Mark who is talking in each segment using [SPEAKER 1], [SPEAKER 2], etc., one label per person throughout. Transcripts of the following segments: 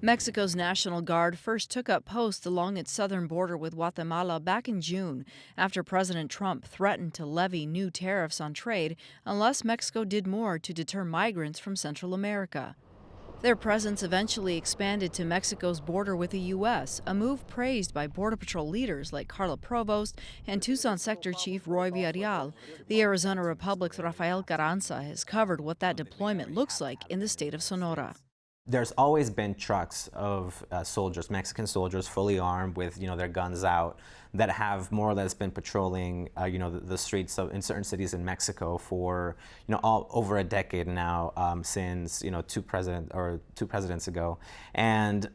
[SPEAKER 1] Mexico's National Guard first took up posts along its southern border with Guatemala back in June after President Trump threatened to levy new tariffs on trade unless Mexico did more to deter migrants from Central America. Their presence eventually expanded to Mexico's border with the U.S., a move praised by Border Patrol leaders like Carla Provost and Tucson Sector Chief Roy Villarreal. The Arizona Republic's Rafael Carranza has covered what that deployment looks like in the state of Sonora.
[SPEAKER 2] There's always been trucks of soldiers, Mexican soldiers, fully armed with their guns out, that have more or less been patrolling the streets in certain cities in Mexico for all over a decade now, since two presidents ago. And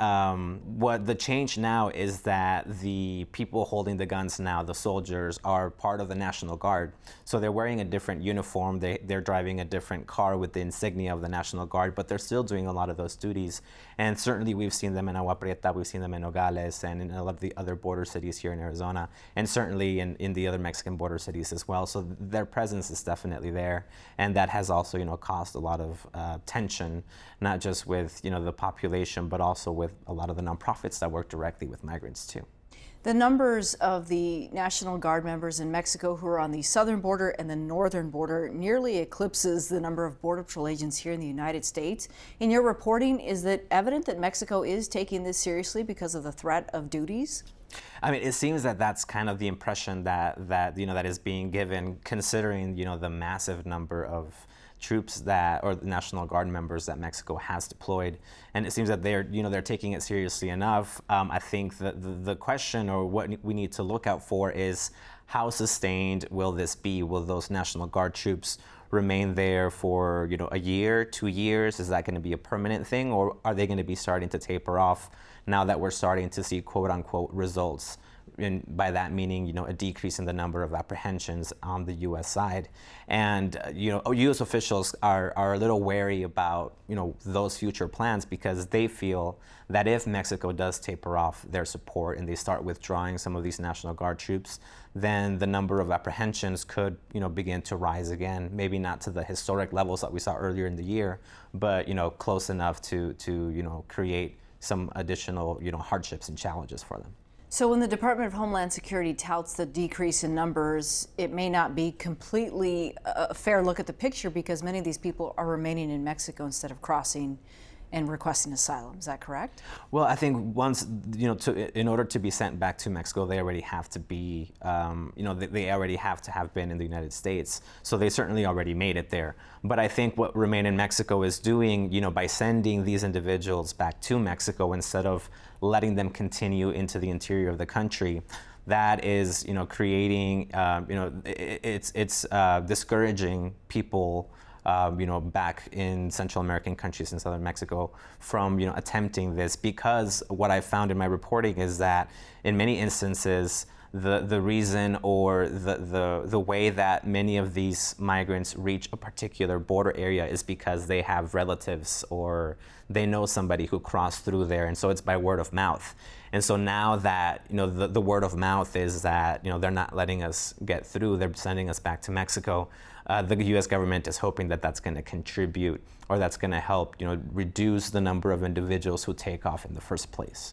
[SPEAKER 2] what the change now is that the people holding the guns now, the soldiers, are part of the National Guard. So they're wearing a different uniform. They're driving a different car with the insignia of the National Guard, but they're still doing a lot of those duties. And certainly we've seen them in Agua Prieta, we've seen them in Nogales, and in a lot of the other border cities here in Arizona, and certainly in the other Mexican border cities as well. So their presence is definitely there, and that has also caused a lot of tension, not just with the population, but also with a lot of the nonprofits that work directly with migrants too.
[SPEAKER 1] The numbers of the National Guard members in Mexico who are on the southern border and the northern border nearly eclipses the number of Border Patrol agents here in the United States. In your reporting, is it evident that Mexico is taking this seriously because of the threat of duties?
[SPEAKER 2] I mean, it seems that that's kind of the impression that is being given, considering the massive number of troops or the National Guard members that Mexico has deployed, and it seems that they're taking it seriously enough. I think that the question, or what we need to look out for, is how sustained will this be? Will those National Guard troops remain there for a year, 2 years? Is that going to be a permanent thing, or are they going to be starting to taper off now that we're starting to see quote unquote results? And by that meaning, a decrease in the number of apprehensions on the U.S. side. And, U.S. officials are a little wary about, those future plans, because they feel that if Mexico does taper off their support and they start withdrawing some of these National Guard troops, then the number of apprehensions could, begin to rise again. Maybe not to the historic levels that we saw earlier in the year, but, close enough to create some additional, hardships and challenges for them.
[SPEAKER 1] So when the Department of Homeland Security touts the decrease in numbers, it may not be completely a fair look at the picture, because many of these people are remaining in Mexico instead of crossing and requesting asylum. Is that correct?
[SPEAKER 2] Well, I think once, in order to be sent back to Mexico, they already have to be, they already have to have been in the United States. So they certainly already made it there. But I think what Remain in Mexico is doing, by sending these individuals back to Mexico instead of letting them continue into the interior of the country, that is, creating, it's discouraging people back in Central American countries and Southern Mexico from, attempting this, because what I found in my reporting is that in many instances, the reason or the way that many of these migrants reach a particular border area is because they have relatives or they know somebody who crossed through there, and so it's by word of mouth. And so now that the word of mouth is that they're not letting us get through, they're sending us back to Mexico. The U.S. government is hoping that that's going to contribute, or that's going to help reduce the number of individuals who take off in the first place.